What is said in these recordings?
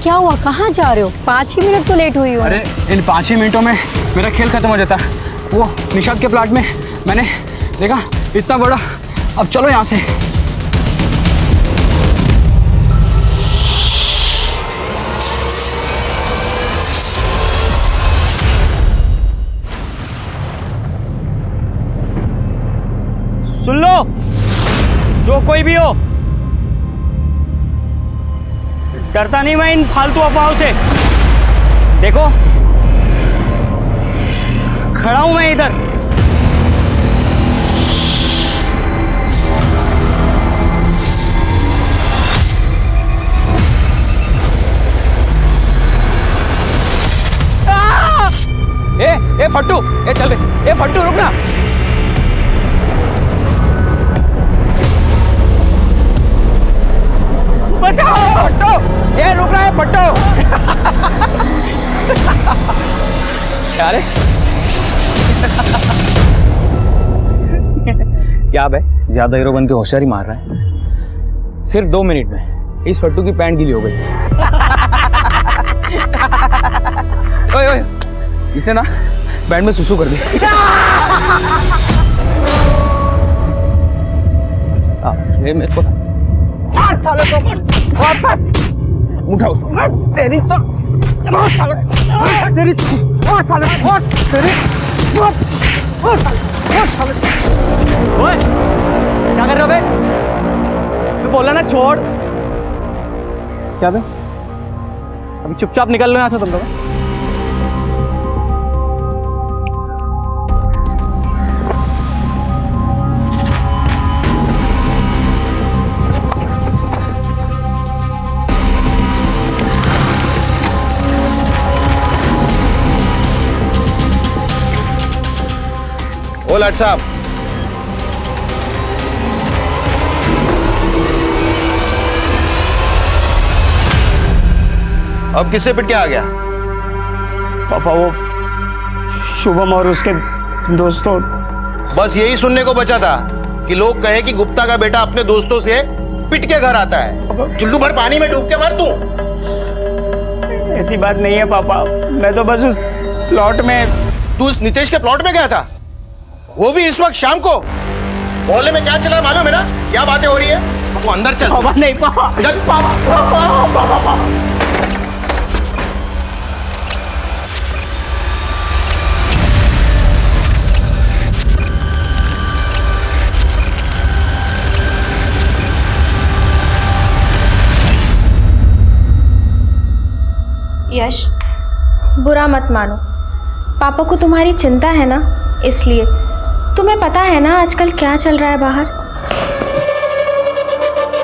क्या हुआ, कहाँ जा रहे हो? 5 ही मिनट तो लेट हुई हो। अरे इन 5 ही मिनटों में मेरा खेल खत्म हो जाता। वो निशाद के प्लाट में मैंने देखा इतना बड़ा। अब चलो यहाँ से। सुन लो, जो कोई भी हो, डरता नहीं मैं इन फालतू अफवाहों से। देखो, खड़ा हूं मैं इधर। ए फट्टू, ए चल बे, ए फट्टू रुक ना। बचाओ फट्टू, ये रुक रहा है फट्टू। क्या रे? क्या बे, ज्यादा हीरो बन के होशियारी मार रहा है? सिर्फ 2 मिनट में इस फट्टू की पैंट गीली हो गई। ओए ओए, इसने ना बैंड में सुसु कर दी। ये मेरे को साले को वापस उठा उसको। तेरी तो साले, तेरी साले, तेरी साले। ओए, क्या कर रहे हो बे? मैं बोला ना छोड़। क्या बे? अभी चुपचाप निकल लो यहाँ से तुम लोग। ओ लाट साहब, अब किससे पिट के आ गया? पापा, वो शुभम और उसके दोस्तों। बस यही सुनने को बचा था कि लोग कहे कि गुप्ता का बेटा अपने दोस्तों से पिट के घर आता है। चुल्लू भर पानी में डूब के मर तू। ऐसी बात नहीं है पापा, मैं तो बस उस प्लॉट में। तू उस नितेश के प्लॉट में गया था, वो भी इस वक्त शाम को? मोहल्ले में क्या चल रहा है मालूम है ना? क्या बातें हो रही है? वो अंदर चल। पापा नहीं, पापा चल पापा। यश, बुरा मत मानो। पापा को तुम्हारी चिंता है ना, इसलिए। तुम्हें पता है ना आजकल क्या चल रहा है बाहर?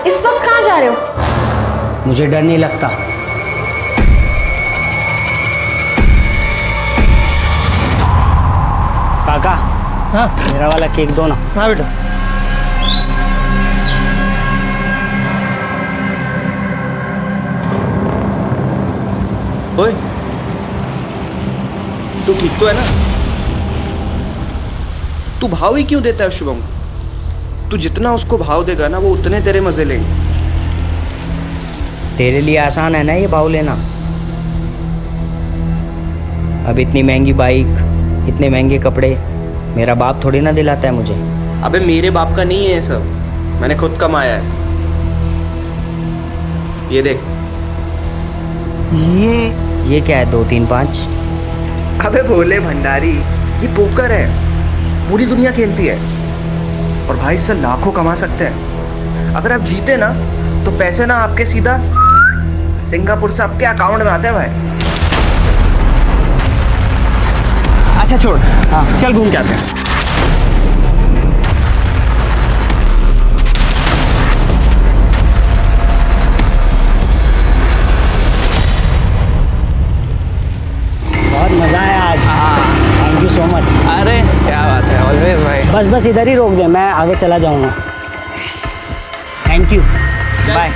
इस वक्त कहाँ जा रहे हो? मुझे डर नहीं लगता। काका, हाँ मेरा वाला केक दो ना। हाँ बेटा। ओए, तू ठीक तो है ना? तू भाव ही क्यों देता है शुभम को? तू जितना उसको भाव देगा ना, वो उतने तेरे मजे लेंगे। तेरे लिए आसान है ना ये भाव लेना। अब इतनी महंगी बाइक, इतने महंगे कपड़े मेरा बाप थोड़ी ना दिलाता है मुझे। अबे मेरे बाप का नहीं है ये सब, मैंने खुद कमाया है। ये देख। ये क्या है? 2 3 5? अबे भोले भंडारी, ये पोकर है, पूरी दुनिया खेलती है और भाई इससे लाखों कमा सकते हैं। अगर आप जीते ना तो पैसे ना आपके सीधा सिंगापुर से आपके अकाउंट में आते हैं भाई। अच्छा छोड़, हाँ चल घूम के आते हैं। बहुत मजा आया आज। Thank you so much. अरे क्या बात है, ऑलवेज भाई। बस इधर ही रोक दे, मैं आगे चला जाऊंगा। Thank you, bye.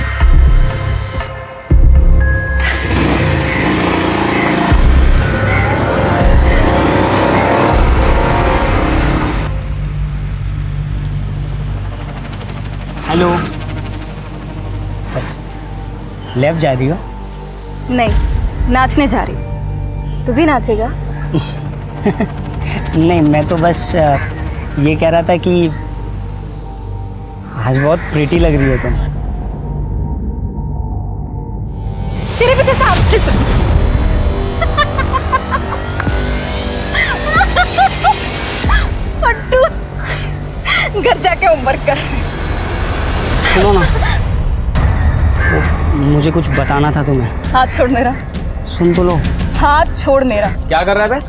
Hello, left जा रही हो? नहीं, नाचने जा रही। तू भी नाचेगा? नहीं, मैं तो बस ये कह रहा था कि आज बहुत प्रीटी लग रही है तुम। तेरे पीछे सांप। पट्टू, घर जाके होमवर्क कर। सुनो ना, मुझे कुछ बताना था तुम्हें। हाथ छोड़ मेरा। सुन तो लो। हाथ छोड़ मेरा। क्या कर रहा है बे?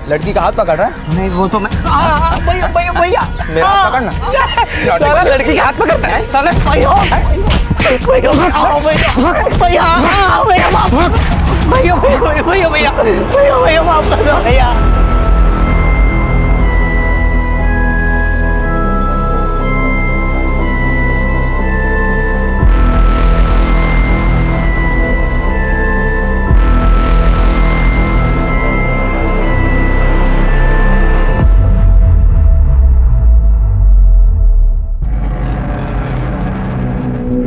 लड़की का हाथ पकड़ रहा है? नहीं, वो तो मैं भैया भैया भैया मेरा हाथ पकड़ना। साला लड़की का हाथ पकड़ता है साले। भैया भैया भैया माफ कर दो भैया।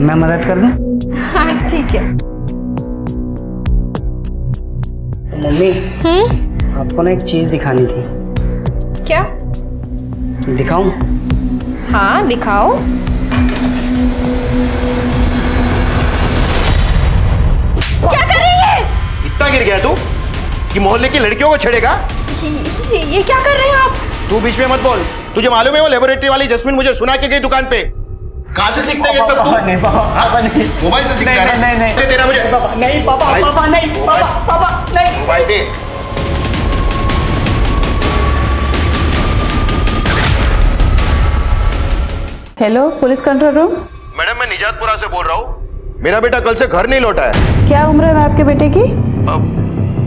मैं मदद कर दूं? हाँ ठीक है। मम्मी, आपको ना एक चीज दिखानी थी। क्या? दिखाऊं? हाँ दिखाओ। क्या कर रही है? इतना गिर गया तू कि मोहल्ले की लड़कियों को छेड़ेगा? ये क्या कर रहे हैं आप? तू बीच में मत बोल। तुझे मालूम है वो लेबोरेटरी वाली जस्मिन मुझे सुना के गई दुकान पे। कहाँ से सीखते हैं ये सब? नहीं पापा नहीं। मोबाइल से सीखता है? नहीं दे तेरा मुझे। पापा नहीं, पापा भाई, पापा नहीं, पापा नहीं। मोबाइल दे। Hello, police control room. Madam, मैं निजातपुरा से बोल रहा हूँ। मेरा बेटा कल से घर नहीं लौटा है। क्या उम्र है आपके बेटे की?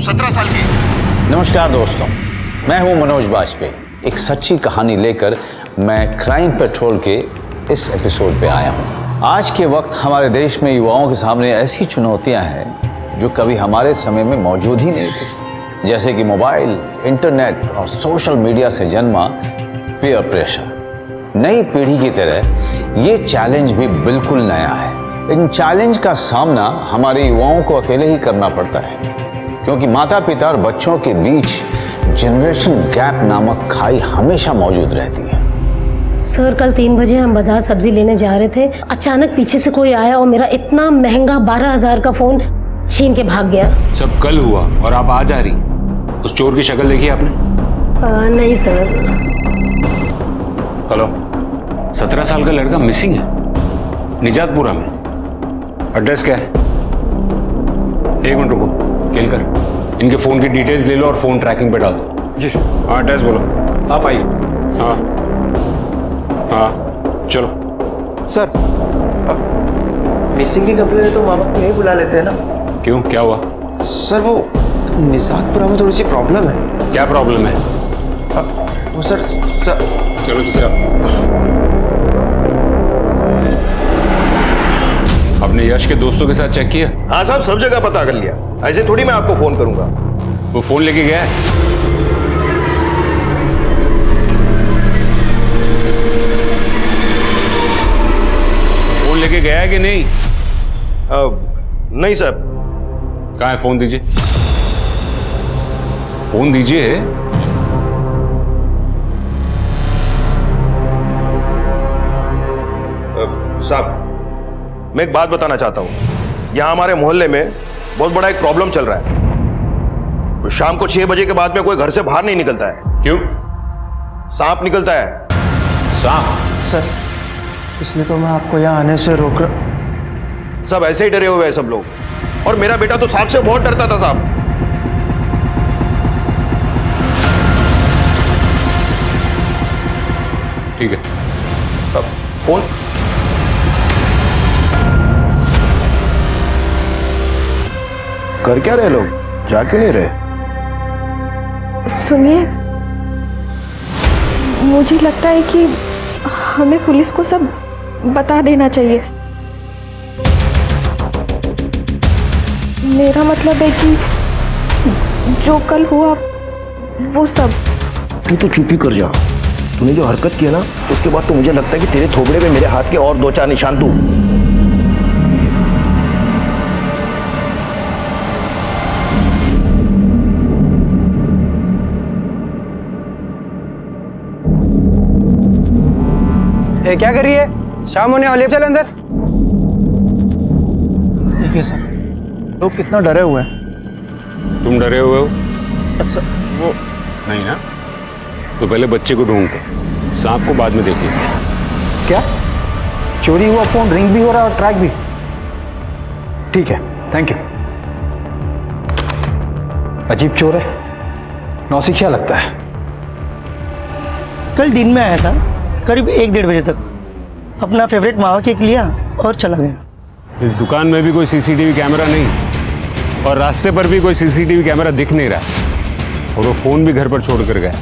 17 साल की। नमस्कार दोस्तों, मैं हूं मनोज बाजपेयी। एक सच्ची कहानी लेकर मैं क्राइम पेट्रोल के इस एपिसोड पे आया हूं। आज के वक्त हमारे देश में युवाओं के सामने ऐसी चुनौतियां हैं जो कभी हमारे समय में मौजूद ही नहीं थी, जैसे कि मोबाइल, इंटरनेट और सोशल मीडिया से जन्मा पीयर प्रेशर। नई पीढ़ी की तरह ये चैलेंज भी बिल्कुल नया है, लेकिन चैलेंज का सामना हमारे युवाओं को अकेले ही करना पड़ता है, क्योंकि माता पिता और बच्चों के बीच जनरेशन गैप नामक खाई हमेशा मौजूद रहती है। सर, कल 3 बजे हम बाजार सब्जी लेने जा रहे थे। अचानक पीछे से कोई आया और मेरा इतना महंगा 12,000 का फोन छीन के भाग गया। सब कल हुआ और आप आज आ रही। उस चोर की शक्ल देखी आपने? नहीं सर। हेलो, 17 साल का लड़का मिसिंग है निजातपुरा में। एड्रेस क्या है? 1 मिनट रुको, किल कर इनके फोन की डिटेल्स ले लो और फोन ट्रैकिंग पे डाल दो। जी सर। हाँ, एड्रेस बोलो। आप आइए। हाँ हाँ, चलो। सर, मिसिंग की कंप्लेन है तो माँ बाप को नहीं बुला लेते हैं ना? क्यों, क्या हुआ? सर, वो निजातपुरा में थोड़ी सी प्रॉब्लम है। क्या प्रॉब्लम है? वो सर चलो सर, आपने यश के दोस्तों के साथ चेक किया? हाँ साहब, सब जगह पता कर लिया। ऐसे थोड़ी मैं आपको फोन करूंगा। वो फोन लेके गया है? फोन लेके गया है कि नहीं? नहीं सर। कहाँ है? फोन दीजिए, फोन दीजिए। साहब, मैं एक बात बताना चाहता हूं। यहां हमारे मोहल्ले में बहुत बड़ा एक प्रॉब्लम चल रहा है। शाम को 6 बजे के बाद में कोई घर से बाहर नहीं निकलता है। क्यों? सांप निकलता है। सांप? सर, इसलिए तो मैं आपको यहाँ आने से रोक रहा। सब ऐसे ही डरे हुए हैं सब लोग, और मेरा बेटा तो सांप से बहुत डरता था साहब। ठीक है। फोन कर क्या रहे लोग? जा क्यों नहीं रहे? सुनिए, मुझे लगता है कि हमें पुलिस को सब बता देना चाहिए। मेरा मतलब है कि जो कल हुआ वो सब। तू तो चुप ही कर जा। तूने जो हरकत की है ना, उसके बाद तो मुझे लगता है कि तेरे थोबड़े पे मेरे हाथ के और 2-4 निशान तू। क्या कर रही है? शाम होने वाली है, चल अंदर। देखिए सर, लोग कितना डरे हुए हैं। तुम डरे हुए हो? अच्छा, वो नहीं ना, तो पहले बच्चे को ढूंढते, सांप को बाद में देखिए। क्या चोरी हुआ फोन रिंग भी हो रहा है और ट्रैक भी? ठीक है, थैंक यू। अजीब चोर है, नौसिखिया लगता है। कल दिन में आया था करीब 1-1:30 बजे तक, अपना फेवरेट मावा केक लिया और चला गया। इस दुकान में भी कोई सीसीटीवी कैमरा नहीं और रास्ते पर भी कोई सीसीटीवी कैमरा दिख नहीं रहा और वो फोन भी घर पर छोड़ कर गया।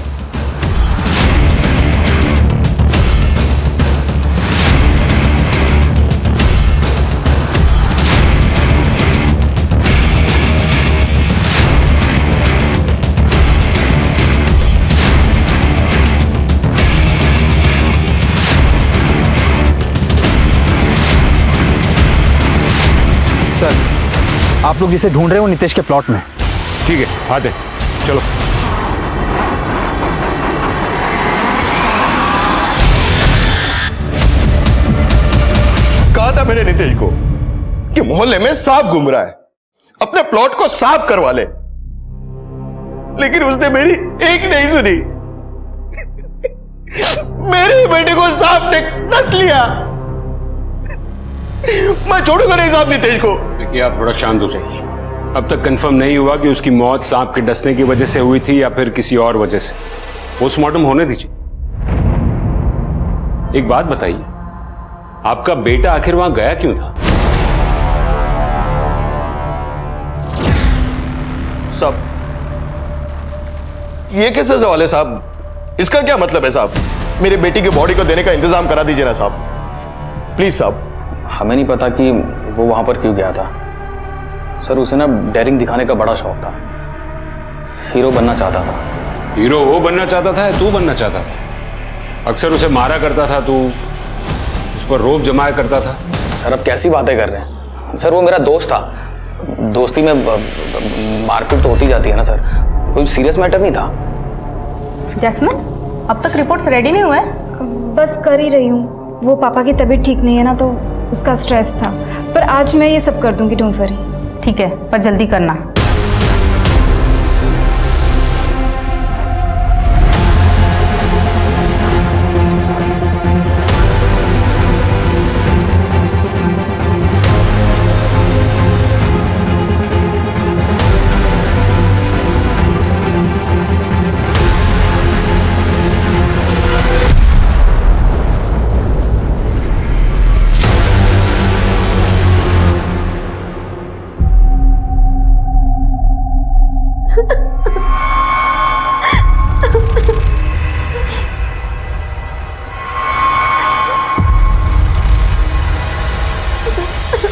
सर, आप लोग जिसे ढूंढ रहे हो नितेश के प्लॉट में। ठीक है, आते चलो। कहा था मैंने नितेश को कि मोहल्ले में सांप घूम रहा है, अपने प्लॉट को साफ करवा ले, लेकिन उसने मेरी एक नहीं सुनी। मेरे बेटे को सांप ने डस लिया। मैं छोड़ूंगा नहीं साहब नितेश को। देखिए, आप थोड़ा शांत हो जाइए। अब तक कंफर्म नहीं हुआ कि उसकी मौत सांप के डसने की वजह से हुई थी या फिर किसी और वजह से। पोस्टमार्टम होने दीजिए। एक बात बताइए, आपका बेटा आखिर वहां गया क्यों था? साहब, ये कैसे सवाल है साहब? इसका क्या मतलब है साहब? मेरे बेटी की बॉडी को देने का इंतजाम करा दीजिए ना साहब, प्लीज साहब। हमें नहीं पता कि वो वहां पर क्यों गया था सर। उसे ना डेयरिंग दिखाने का बड़ा शौक था, हीरो बनना चाहता था। हीरो वो बनना चाहता था या तू बनना चाहता था? अक्सर उसे मारा करता था तू, उस पर रोब जमाया करता था। सर, अब कैसी बातें कर रहे हैं सर? वो मेरा दोस्त था, दोस्ती में मारपीट तो होती जाती है ना सर, कोई सीरियस मैटर नहीं था। जैस्मिन, अब तक रिपोर्ट्स रेडी नहीं हुए? बस कर ही रही हूँ। वो पापा की तबीयत ठीक नहीं है ना, तो उसका स्ट्रेस था, पर आज मैं ये सब कर दूंगी, डोंट वरी। ठीक है, पर जल्दी करना।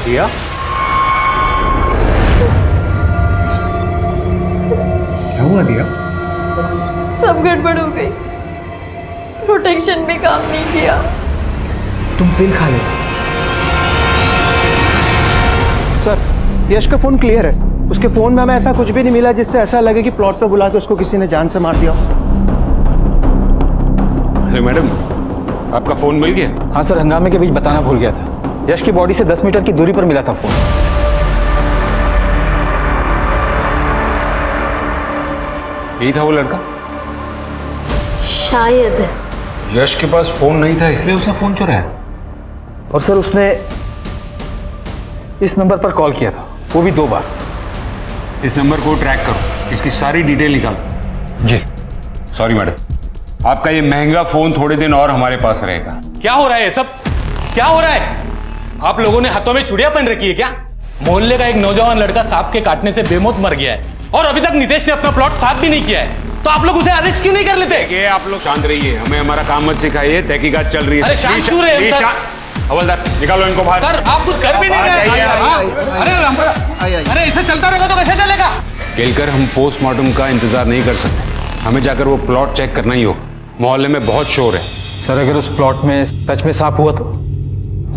दिया? क्या हुआ दिया? सब गड़बड़ हो गई, प्रोटेक्शन भी काम नहीं किया। तुम पिल खा ले। सर, यश का फोन क्लियर है। उसके फोन में हमें ऐसा कुछ भी नहीं मिला जिससे ऐसा लगे कि प्लॉट पर बुला के उसको किसी ने जान से मार दिया। अरे मैडम, आपका फोन मिल गया? हाँ सर, हंगामे के बीच बताना भूल गया था। यश की बॉडी से 10 मीटर की दूरी पर मिला था फोन। यही था वो लड़का? शायद। यश के पास फोन नहीं था इसलिए उसने फोन चुराया। और सर, उसने इस नंबर पर कॉल किया था, वो भी 2 बार। इस नंबर को ट्रैक करो, इसकी सारी डिटेल निकालो। जी। सॉरी मैडम, आपका ये महंगा फोन थोड़े दिन और हमारे पास रहेगा। क्या हो रहा है ये सब? क्या हो रहा है? आप लोगों ने हाथों में चूड़ियां पहन रखी है क्या? मोहल्ले का एक नौजवान लड़का सांप के काटने से बेमौत मर गया है और अभी तक नितेश ने अपना प्लॉट साफ भी नहीं किया है, तो आप लोग उसे अरेस्ट क्यों नहीं कर लेते? आप लोग शांत रहिए, हमें हमारा काम मत सिखाइए, तहकीकात चल रही है। अरे शांत क्यों रहे सर? हवलदार, निकालो इनको बाहर। सर, आप कुछ कर भी नहीं रहे। अरे ऐसे चलता रहेगा तो कैसे चलेगा? केलकर, हम पोस्टमार्टम का इंतजार नहीं कर सकते, हमें जाकर वो प्लॉट चेक करना ही होगा। मोहल्ले में बहुत शोर है। सर, अगर उस प्लॉट में सच में सांप हुआ तो?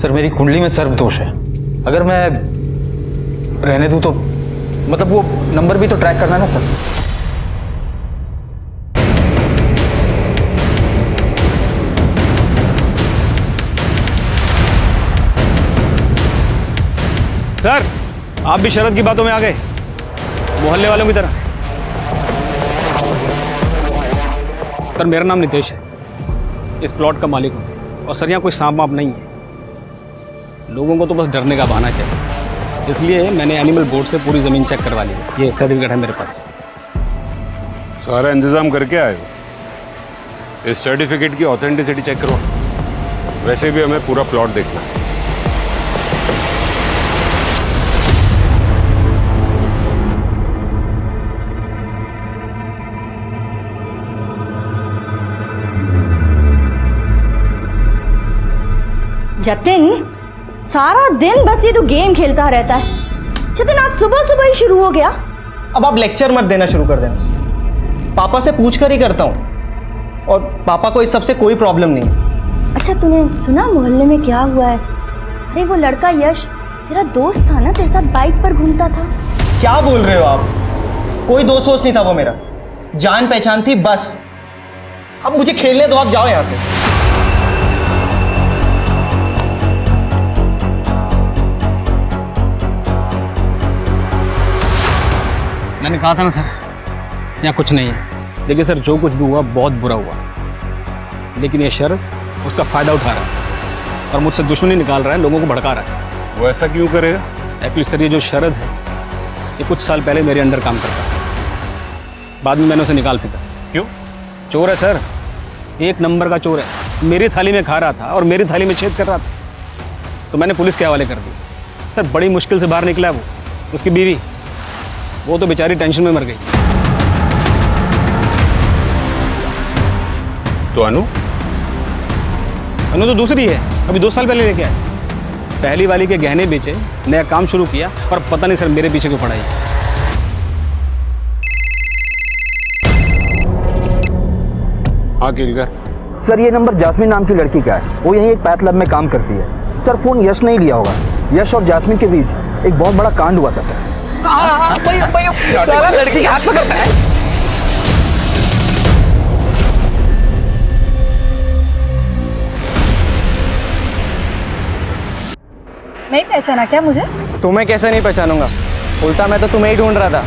सर, मेरी कुंडली में सर्प दोष है। अगर मैं रहने दूं तो मतलब वो नंबर भी तो ट्रैक करना है ना सर। सर आप भी शरद की बातों में आ गए, मोहल्ले वालों की तरह। सर मेरा नाम नितेश है, इस प्लॉट का मालिक हूँ। और सर यहाँ कोई सांप वाप नहीं है, लोगों को तो बस डरने का बहाना चाहिए। इसलिए मैंने एनिमल बोर्ड से पूरी ज़मीन चेक करवा ली है। ये सर्टिफिकेट है मेरे पास। सारा इंतज़ाम करके आए हो? इस सर्टिफिकेट की ऑथेंटिसिटी चेक करो। वैसे भी हमें पूरा प्लॉट देखना है। जतिन, सारा दिन बस ये तो गेम खेलता रहता है। जतिन आज सुबह सुबह ही शुरू हो गया। अब आप लेक्चर मत देना शुरू कर देना, पापा से पूछ कर ही करता हूँ, और पापा को इस सब से कोई प्रॉब्लम नहीं। अच्छा तूने सुना मोहल्ले में क्या हुआ है? अरे वो लड़का यश तेरा दोस्त था ना, तेरे साथ बाइक पर घूमता था। क्या बोल रहे हो आप? कोई दोस्त वोस्त नहीं था वो मेरा, जान पहचान थी बस। अब मुझे खेलने दो, आप जाओ यहाँ से। मैंने कहा था ना सर, यहाँ कुछ नहीं है। देखिए सर, जो कुछ भी हुआ बहुत बुरा हुआ, लेकिन ये शरद उसका फ़ायदा उठा रहा है और मुझसे दुश्मनी निकाल रहा है, लोगों को भड़का रहा है। वो ऐसा क्यों करेगा? एक्चुअली सर ये जो शरद है ये कुछ साल पहले मेरे अंडर काम करता था, बाद में मैंने उसे निकाल फेंका। क्यों? चोर है सर, एक नंबर का चोर है। मेरी थाली में खा रहा था और मेरी थाली में छेद कर रहा था, तो मैंने पुलिस के हवाले कर दिया। सर बड़ी मुश्किल से बाहर निकला है वो, उसकी बीवी, वो तो बेचारी टेंशन में मर गई। तो अनु तो दूसरी है, अभी 2 साल पहले लेके आए। पहली वाली के गहने बेचे, नया काम शुरू किया, और पता नहीं सर मेरे पीछे क्यों पड़ा है। हाँ केलकर। सर ये नंबर जास्मिन नाम की लड़की का है, वो यहीं एक पैथ लैब में काम करती है। सर फोन यश नहीं लिया होगा, यश और जास्मिन के बीच एक बहुत बड़ा कांड हुआ था सर। सारा लड़की के हाथ पकड़ता है। नहीं पहचाना क्या मुझे? तुम्हें कैसे नहीं पहचानूंगा, उल्टा मैं तो तुम्हें ही ढूंढ रहा था।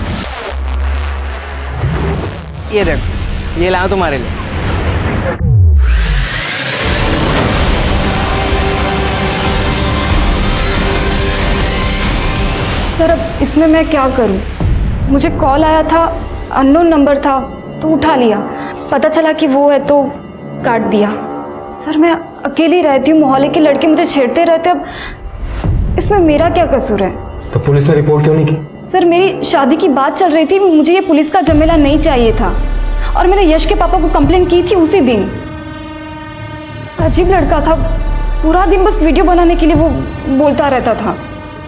ये देखो, ये लाया तुम्हारे लिए। सर अब इसमें मैं क्या करूं? मुझे कॉल आया था, अननोन नंबर था तो उठा लिया, पता चला कि वो है तो काट दिया। सर मैं अकेली रहती हूँ, मोहल्ले के लड़के मुझे छेड़ते रहते, अब इसमें मेरा क्या कसूर है? तो पुलिस में रिपोर्ट क्यों नहीं की? सर मेरी शादी की बात चल रही थी, मुझे ये पुलिस का झमेला नहीं चाहिए था, और मैंने यश के पापा को कंप्लेंट की थी उसी दिन। अजीब लड़का था, पूरा दिन बस वीडियो बनाने के लिए वो बोलता रहता था।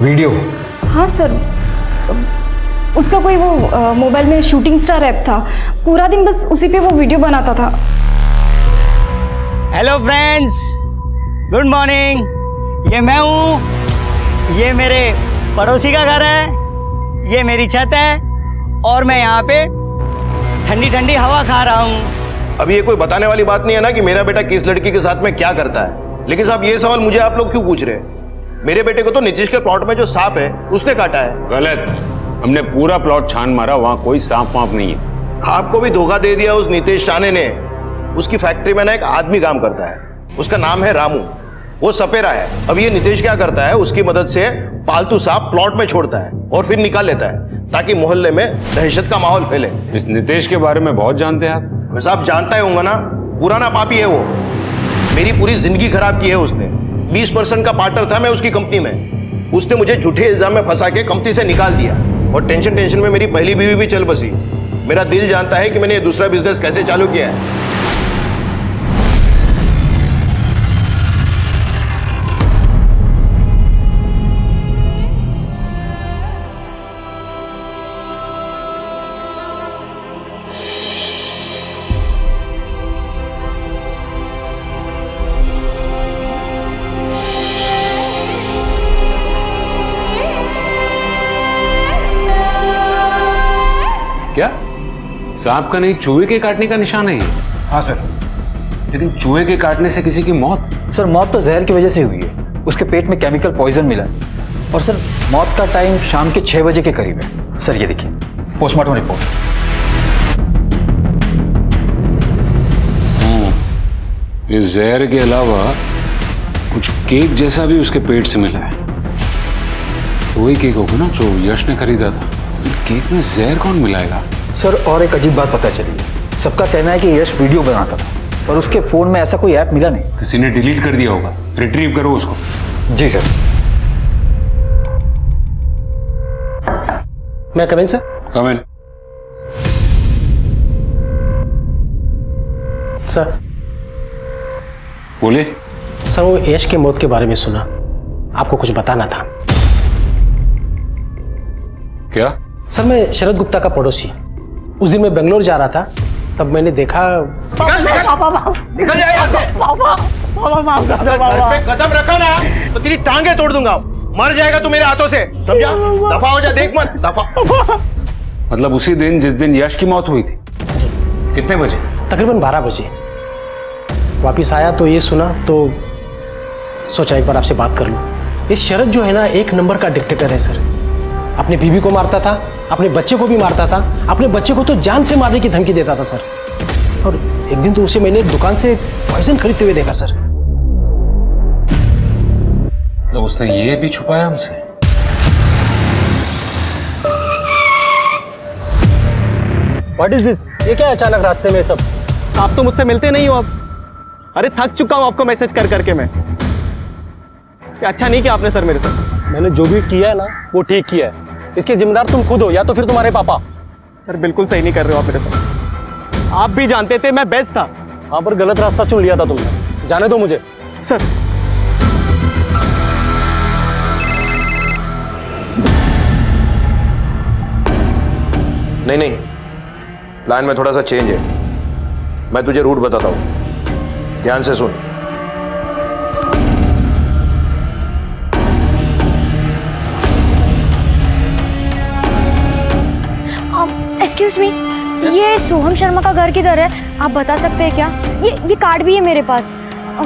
वीडियो? हाँ सर, उसका कोई वो मोबाइल में शूटिंग स्टार ऐप था, पूरा दिन बस उसी पे वो वीडियो बनाता था। Hello friends, good morning. ये मैं हूँ, ये मेरे पड़ोसी का घर है, ये मेरी छत है, और मैं यहाँ पे ठंडी ठंडी हवा खा रहा हूँ। अब ये कोई बताने वाली बात नहीं है ना कि मेरा बेटा किस लड़की के साथ में क्या करता है। लेकिन साहब ये सवाल मुझे आप लोग क्यों पूछ रहे हैं? मेरे बेटे को तो नीतीश के प्लॉट में जो सांप है उसने काटा है। गलत, हमने पूरा प्लॉट छान मारा, वहाँ कोई सांप वाप नहीं है। आपको भी धोखा दे दिया उस नीतीश शाने ने। उसकी फैक्ट्री में ना एक आदमी काम करता है, उसका नाम है रामू, वो सपेरा है। अब ये नीतीश क्या करता है, उसकी मदद से पालतू सांप प्लॉट में छोड़ता है और फिर निकाल लेता है, ताकि मोहल्ले में दहशत का माहौल फैले। इस नीतीश के बारे में बहुत जानते हैं आप? साहब जानता ही होगा ना, पुराना पापी है वो, मेरी पूरी जिंदगी खराब की है उसने। 20% का पार्टनर था मैं उसकी कंपनी में, उसने मुझे झूठे इल्जाम में फंसा के कंपनी से निकाल दिया, और टेंशन में मेरी पहली बीवी भी चल बसी। मेरा दिल जानता है कि मैंने ये दूसरा बिजनेस कैसे चालू किया है। क्या सांप का नहीं, चूहे के काटने का निशान है ये? हाँ सर। लेकिन चूहे के काटने से किसी की मौत? सर मौत तो जहर की वजह से हुई है, उसके पेट में केमिकल पॉइजन मिला है। और सर मौत का टाइम शाम के 6 बजे के करीब है। सर ये देखिए पोस्टमार्टम रिपोर्ट। इस जहर के अलावा कुछ केक जैसा भी उसके पेट से मिला है। तो वही केक होगा ना जो यश ने खरीदा था। केक में जहर कौन मिलाएगा? सर और एक अजीब बात पता चली है। सबका कहना है कि यश वीडियो बनाता था और उसके फोन में ऐसा कोई ऐप मिला नहीं। किसी ने डिलीट कर दिया होगा। रिट्रीव करो उसको। जी सर। मैं कम इन सर? कम इन। सर बोले। सर वो यश के मौत के बारे में सुना, आपको कुछ बताना था। क्या? सर मैं शरद गुप्ता का पड़ोसी। उस दिन मैं बेंगलोर जा रहा था, तब मैंने देखा। निकल जाए यहाँ से। अगर घर पे कदम रखा ना तो तेरी टांगे तोड़ दूंगा। मर जाएगा तू मेरे हाथों से, समझा? दफा हो जा, देख मत, दफा। मतलब उसी दिन जिस दिन यश की मौत हुई थी? कितने बजे? तकरीबन 12 बजे। वापिस आया तो ये सुना तो सोचा एक बार आपसे बात कर लूं। ये शरद जो है ना, एक नंबर का डिक्टेटर है सर। अपनी बीवी को मारता था, अपने बच्चे को भी मारता था। अपने बच्चे को तो जान से मारने की धमकी देता था सर। और एक दिन तो उसे मैंने दुकान से पॉइजन खरीदते हुए देखा सर। मतलब उसने ये भी छुपाया हमसे? What is this? ये क्या अचानक रास्ते में सब? आप तो मुझसे मिलते नहीं हो अब। अरे थक चुका हूं आपको मैसेज कर करके मैं। ये अच्छा नहीं किया आपने सर मेरे साथ। मैंने जो भी किया है ना वो ठीक किया है। इसके जिम्मेदार तुम खुद हो या तो फिर तुम्हारे पापा। सर बिल्कुल सही नहीं कर रहे हो आप मेरे साथ। आप भी जानते थे मैं बेस्ट था। हाँ पर गलत रास्ता चुन लिया था तुमने। जाने दो मुझे सर। नहीं, प्लान में थोड़ा सा चेंज है। मैं तुझे रूट बताता हूं, ध्यान से सुन। एक्सक्यूज मी, ये सोहम शर्मा का घर किधर है? आप बता सकते हैं क्या? ये कार्ड भी है मेरे पास।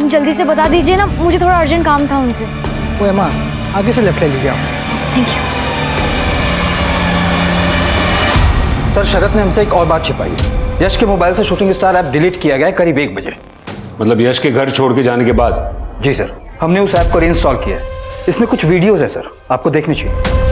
जल्दी से बता दीजिए ना, मुझे थोड़ा अर्जेंट काम था उनसे। वो एमा आगे से लेफ्ट ले लीजिए आप। Thank you. सर शरद ने हमसे एक और बात छिपाई है। यश के मोबाइल से शूटिंग स्टार ऐप डिलीट किया गया है करीब 1 बजे। मतलब यश के घर छोड़ के जाने के बाद? जी सर, हमने उस ऐप को रीइंस्टॉल किया है। इसमें कुछ वीडियोस है सर, आपको देखनी चाहिए।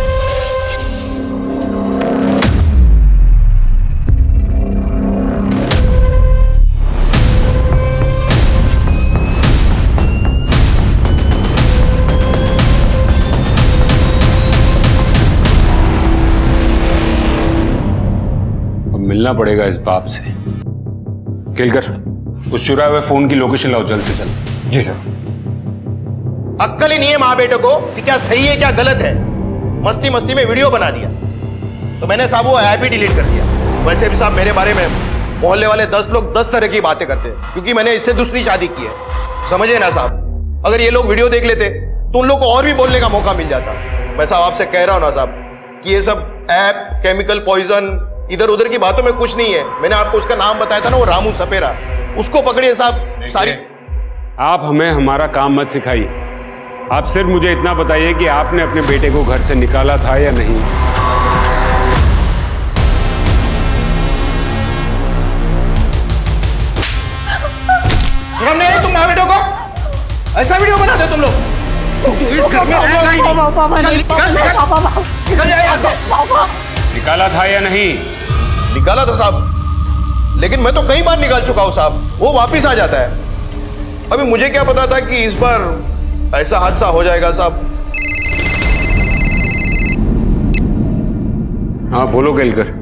मिलना पड़ेगा इस बाप से। केलकर, उस चुराए हुए फोन की लोकेशन लाओ जल्द से जल्द। जी सर। अक्ल ही नहीं है माँ बेटे को कि क्या सही है क्या गलत है। मस्ती मस्ती में वीडियो बना दिया तो मैंने साहब वो ऐप ही डिलीट कर दिया। वैसे भी साहब मेरे बारे में मोहल्ले वाले 10 लोग 10 तरह की बातें करते हैं क्योंकि मैंने इससे दूसरी शादी की है। समझे ना साहब? अगर ये लोग वीडियो देख लेते तो उन लोग को और भी बोलने का मौका मिल जाता। मैं साहब आपसे कह रहा हूं ना साहब कि ये सब ऐप, केमिकल पॉइजन, इधर उधर की बातों में कुछ नहीं है। मैंने आपको उसका नाम बताया था ना, वो रामू सपेरा। उसको पकड़िए साहब। सारी आप हमें हमारा काम मत सिखाइए। आप सिर्फ मुझे इतना बताइए कि आपने अपने बेटे को घर से निकाला था या नहीं। शर्म नहीं आई तुम माँ बेटों को? ऐसा वीडियो बना दे तुम लोग। तू इस घर में रहेगा ही नहीं। निकल जाए यहाँ से। निकाला था या नहीं? निकाला था साहब, लेकिन मैं तो कई बार निकाल चुका हूं साहब। वो वापिस आ जाता है। अभी मुझे क्या पता था कि इस बार ऐसा हादसा हो जाएगा साहब। हाँ बोलो केलकर।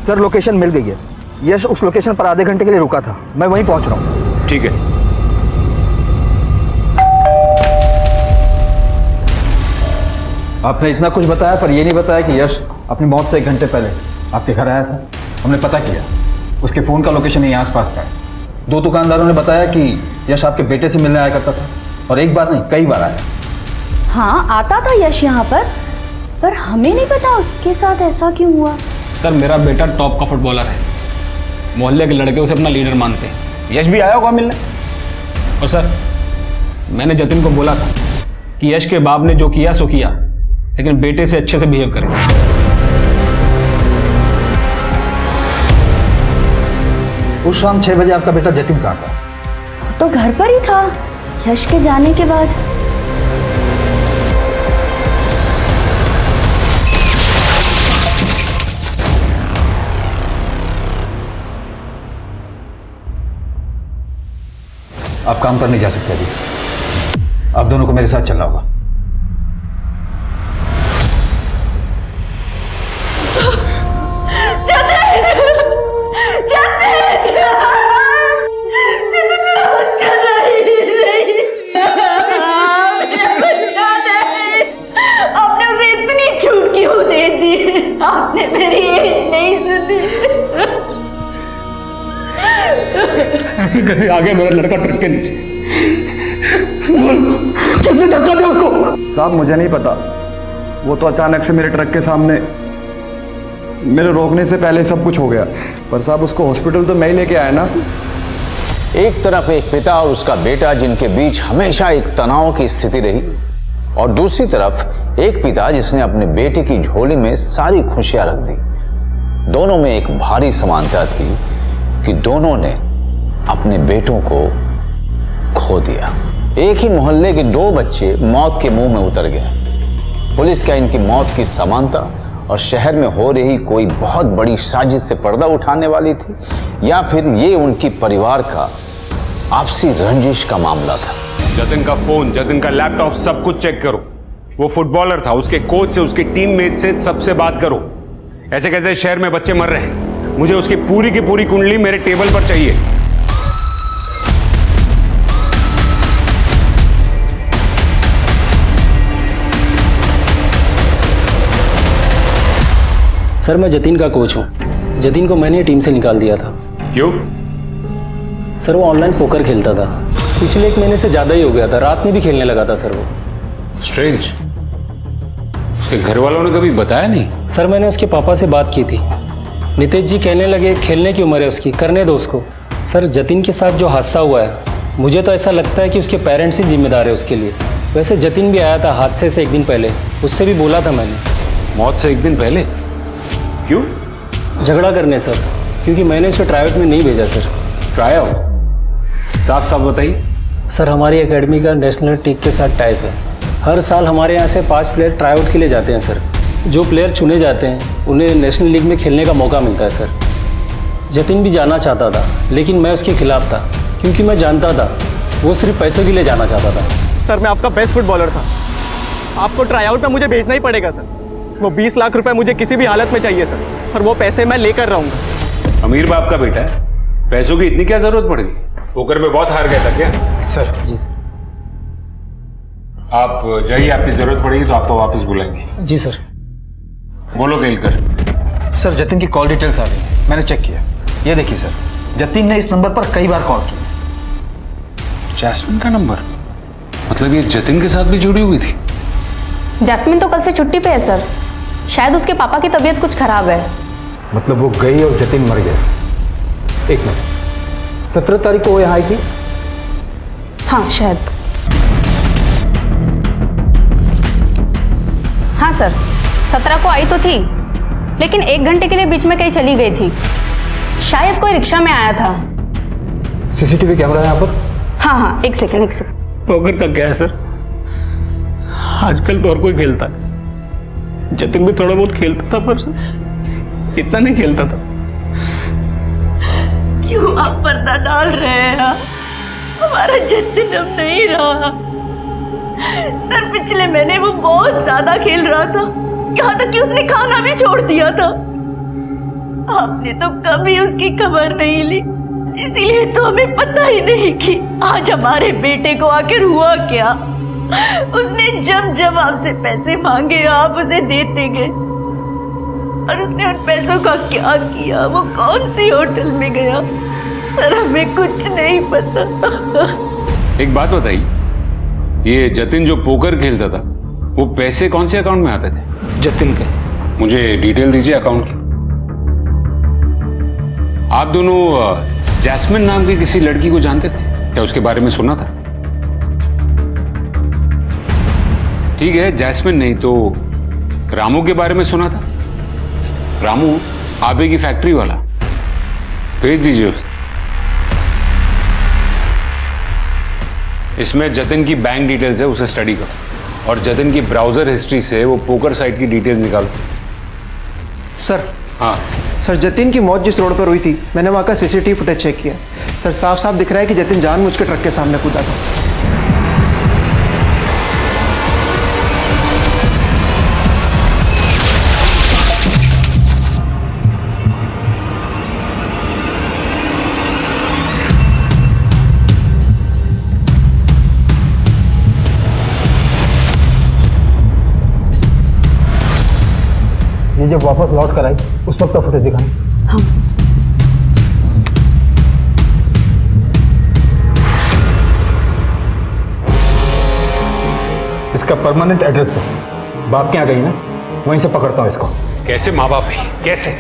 सर लोकेशन मिल गई है। यश उस लोकेशन पर आधे घंटे के लिए रुका था। मैं वहीं पहुंच रहा हूँ। ठीक है। आपने इतना कुछ बताया पर यह नहीं बताया कि यश अपनी मौत से 1 घंटे पहले आपके घर आया था। हमने पता किया, उसके फ़ोन का लोकेशन यहीं आसपास का है। 2 दुकानदारों ने बताया कि यश आपके बेटे से मिलने आया करता था और एक बार नहीं कई बार आया। हाँ आता था यश यहाँ पर हमें नहीं पता उसके साथ ऐसा क्यों हुआ। सर मेरा बेटा टॉप का फुटबॉलर है। मोहल्ले के लड़के उसे अपना लीडर मानते हैं। यश भी आया होगा मिलने। और सर मैंने जतिन को बोला था कि यश के बाप ने जो किया सो किया, लेकिन बेटे से अच्छे से बिहेव करें। उस शाम 6 बजे आपका बेटा जतिन कहाँ था? वो तो घर पर ही था यश के जाने के बाद। आप काम पर नहीं जा सकते अभी, आप दोनों को मेरे साथ चलना होगा। आपने उसे इतनी छूट क्यों दे दी? आपने मेरी एक नहीं सुनी। ऐसे कैसे आ गया मेरा लड़का ट्रक के नीचे? किसने धक्का दिया उसको? साहब मुझे नहीं पता, वो तो अचानक से मेरे ट्रक के सामने मेरे रोकने से पहले सब कुछ हो गया। पर साहब उसको हॉस्पिटल तो मैं ही लेके आया ना। एक तरफ एक पिता और उसका बेटा जिनके बीच हमेशा एक तनाव की स्थिति रही, और दूसरी तरफ एक पिता जिसने अपने बेटे की झोली में सारी खुशियां रख दी। दोनों में एक भारी समानता थी कि दोनों ने अपने बेटों को खो दिया। एक ही मोहल्ले के 2 बच्चे मौत के मुंह में उतर गए। पुलिस क्या इनकी मौत की समानता और शहर में हो रही कोई बहुत बड़ी साजिश से पर्दा उठाने वाली थी, या फिर ये उनकी परिवार का आपसी रंजिश का मामला था? जतिन का फोन, जतिन का लैपटॉप सब कुछ चेक करो। वो फुटबॉलर था, उसके कोच से, उसके टीममेट से सबसे बात करो। ऐसे कैसे शहर में बच्चे मर रहे हैं? मुझे उसकी पूरी की पूरी कुंडली मेरे टेबल पर चाहिए। सर मैं जतिन का कोच हूँ। जतिन को मैंने टीम से निकाल दिया था। क्यों? सर वो ऑनलाइन पोकर खेलता था, पिछले 1 महीने से ज़्यादा ही हो गया था, रात में भी खेलने लगा था सर वो। स्ट्रेंज। उसके घर वालों ने कभी बताया नहीं? सर मैंने उसके पापा से बात की थी। नितेश जी कहने लगे खेलने की उम्र है उसकी, करने दो उसको। सर जतिन के साथ जो हादसा हुआ है, मुझे तो ऐसा लगता है कि उसके पेरेंट्स ही जिम्मेदार है उसके लिए। वैसे जतिन भी आया था हादसे से 1 दिन पहले, उससे भी बोला था मैंने। मौत से 1 दिन पहले? क्यों? झगड़ा करने सर, क्योंकि मैंने उसे ट्राई आउट में नहीं भेजा सर। Try out? साफ साफ बताइए। सर हमारी एकेडमी का नेशनल टीम के साथ टाइप है। हर साल हमारे यहाँ से 5 प्लेयर ट्राई आउट के लिए जाते हैं सर। जो प्लेयर चुने जाते हैं उन्हें नेशनल लीग में खेलने का मौका मिलता है सर। जतिन भी जाना चाहता था, लेकिन मैं उसके खिलाफ था, क्योंकि मैं जानता था वो सिर्फ पैसों के लिए जाना चाहता था। सर मैं आपका बेस्ट फुटबॉलर था, आपको ट्राई आउट में मुझे भेजना ही पड़ेगा सर। वो 20 लाख रुपए मुझे किसी भी हालत में चाहिए सर, और वो पैसे मैं लेकर रहूँगा। अमीर बाप का बेटा है, पैसों की इतनी क्या जरूरत पड़ेगी? पोकर में बहुत हार गया था क्या? सर जी सर। आप जाइए, आपकी जरूरत पड़ेगी तो आपको वापस बुलाएंगे। जी सर। बोलो केलकर। सर जतिन की कॉल डिटेल्स आ गई, मैंने चेक किया। ये देखिए सर, जतिन ने इस नंबर पर कई बार कॉल की। जैस्मिन का नंबर? मतलब ये जतिन के साथ भी जुड़ी हुई थी? जैस्मिन तो कल से छुट्टी पे है सर, शायद उसके पापा की तबीयत कुछ खराब है। मतलब वो गई और जतिन मर गया। 1 मिनट, 17 तारीख को वो यहाँ आई थी? हाँ शायद। हाँ सर 17 को आई तो थी, लेकिन 1 घंटे के लिए बीच में कहीं चली गई थी, शायद कोई रिक्शा में आया था। सीसीटीवी कैमरा है यहाँ पर? हाँ 1 सेकंड। पोकर का क्या है सर, आजकल तो और कोई खेलता है। जतिन भी थोड़ा बहुत खेलता था, पर इतना नहीं खेलता था। क्यों आप पर्दा डाल रहे हैं? हमारा जतिन अब नहीं रहा सर। पिछले महीने वो बहुत ज्यादा खेल रहा था, यहाँ तक कि उसने खाना भी छोड़ दिया था। आपने तो कभी उसकी खबर नहीं ली, इसीलिए तो हमें पता ही नहीं कि आज हमारे बेटे को आखिर हुआ क्या। उसने जब जब आपसे पैसे मांगे आप उसे देते गए, और उसने उन पैसों का क्या किया, वो कौन सी होटल में गया, सर हमें कुछ नहीं पता। एक बात बताइए, ये जतिन जो पोकर खेलता था, वो पैसे कौन से अकाउंट में आते थे? जतिन के। मुझे डिटेल दीजिए अकाउंट की। आप दोनों जैस्मिन नाम की किसी लड़की को जानते थे क्या? उसके बारे में सुना था? ठीक है, जैस्मिन नहीं तो रामू के बारे में सुना था। रामू आबे की फैक्ट्री वाला, भेज दीजिए उसे। इसमें जतिन की बैंक डिटेल्स है, उसे स्टडी करो और जतिन की ब्राउजर हिस्ट्री से वो पोकर साइट की डिटेल्स निकालो। सर। हाँ सर, जतिन की मौत जिस रोड पर हुई थी, मैंने वहाँ का सीसीटीवी फुटेज चेक किया। सर, साफ साफ दिख रहा है कि जतिन जानबूझ के ट्रक के सामने कूदा था। ये जब वापस लौट कर आई उस वक्त का फुटेज दिखाएं। हाँ। इसका परमानेंट एड्रेस दो। बाप के यहाँ गई ना, वहीं से पकड़ता हूँ इसको। कैसे माँ बाप है, कैसे?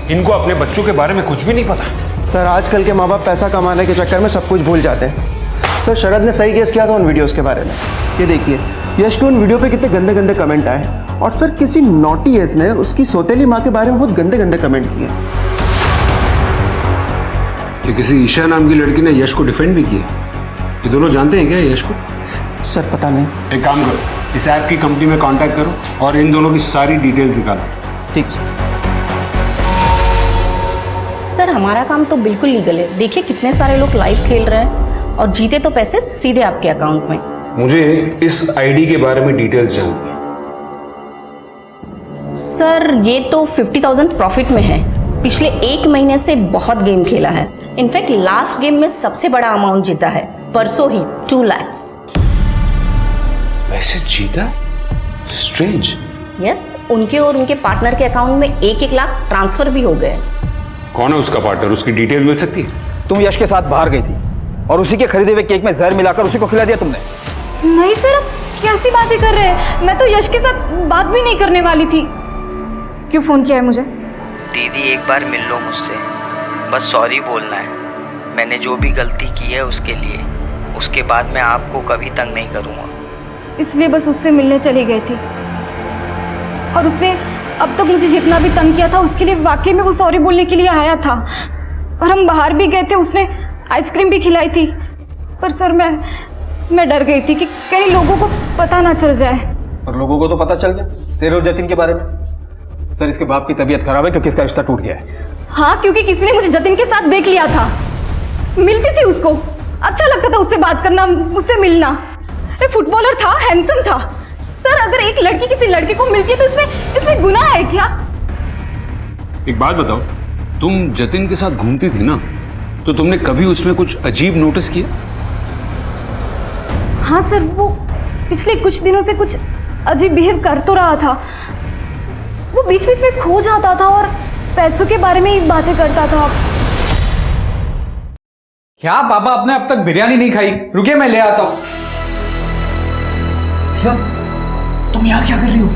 इनको अपने बच्चों के बारे में कुछ भी नहीं पता। सर, आजकल के माँ बाप पैसा कमाने के चक्कर में सब कुछ भूल जाते हैं। सर, शरद ने सही गेस किया था उन वीडियोस के बारे में। ये देखिए, यश के उन वीडियो पे कितने गंदे गंदे कमेंट आए। और सर, किसी नॉटी एस ने उसकी सौतेली माँ के बारे में बहुत गंदे गंदे कमेंट किए। कि किसी ईशा नाम की लड़की ने यश को डिफेंड भी किया। ये दोनों जानते हैं क्या यश को? सर, पता नहीं। एक काम करो, इस ऐप की कंपनी में कांटेक्ट करो और इन दोनों की सारी डिटेल्स निकालो। ठीक। सर, हमारा काम तो बिल्कुल लीगल है। देखिए कितने सारे लोग लाइव खेल रहे हैं और जीते तो पैसे सीधे आपके अकाउंट में। मुझे इस आईडी के बारे में डिटेल्स चाहिए। सर, ये तो 50,000 प्रॉफिट में है। पिछले 1 महीने से बहुत गेम खेला है। इनफैक्ट लास्ट गेम में सबसे बड़ा अमाउंट जीता है, परसों ही 2 लाख। वैसे जीता? स्ट्रेंज। यस, उनके और उनके पार्टनर के अकाउंट में 1-1 लाख ट्रांसफर भी हो गए। कौन है उसका पार्टनर? उसकी डिटेल मिल सकती है? तुम यश के साथ बाहर गई थी और उसी के खरीदे हुए केक में जहर मिलाकर उसी को खिला दिया तुमने। नहीं सर, आप कैसी बातें कर रहे हैं? मैं तो यश के साथ बात भी नहीं करने वाली थी। क्यों फोन किया है मुझे? दीदी, एक बार मिल लो मुझसे, बस सॉरी बोलना है। मैंने जो भी गलती की है उसके लिए। उसके बाद मैं आपको कभी तंग नहीं करूँगा। इसलिए बस उससे मिलने चली गई थी और उसने अब तक मुझे जितना भी तंग किया था उसके लिए वाकई में वो सॉरी बोलने के लिए आया था। और हम बाहर भी गए थे, उसने आइसक्रीम भी खिलाई थी। पर सर, मैं डर गई थी कि कई लोगों को पता ना चल जाए। और लोगों को तो पता चल गया तेरे और जतिन के बारे में। सर, इसके बाप की तबीयत खराब है क्योंकि इसका रिश्ता टूट गया है। हाँ, क्योंकि किसी ने मुझे जतिन के साथ देख लिया था। मिलती थी उसको, अच्छा लगता था उससे बात करना, उससे मिलना। अरे फुटबॉलर था, हैंडसम था। सर, अगर एक लड़की किसी लड़के को मिलती है तो इसमें गुनाह है क्या? एक बात बताओ, तुम जतिन के साथ घूमती थी ना, तो तुमने कभी उसमें कुछ अजीब नोटिस किया? हाँ सर, वो पिछले कुछ दिनों से कुछ अजीब बिहेव कर तो रहा था। वो बीच बीच में खो जाता था और पैसों के बारे में ही बातें करता था। क्या पापा, आपने अब तक बिरयानी नहीं खाई? रुकिए, मैं ले आता हूं। तुम यहाँ क्या कर रही हो?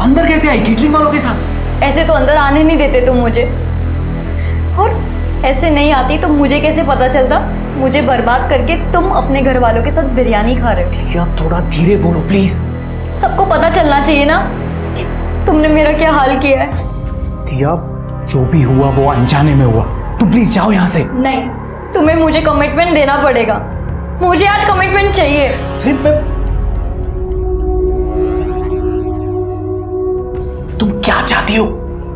अंदर कैसे आई केटरिंग वालों के साथ? ऐसे तो अंदर आने नहीं देते तुम मुझे, और ऐसे नहीं आती तो मुझे कैसे पता चलता? मुझे बर्बाद करके तुम अपने घर वालों के साथ बिरयानी खा रहे हो। क्या थोड़ा धीरे बोलो प्लीज। सबको पता चलना चाहिए ना कि तुमने मेरा क्या हाल किया है। दिया, जो भी हुआ वो अनजाने में हुआ। तुम प्लीज जाओ यहाँ से। नहीं, तुम्हें मुझे कमिटमेंट देना पड़ेगा। मुझे आज कमिटमेंट चाहिए। तुम क्या चाहती हो?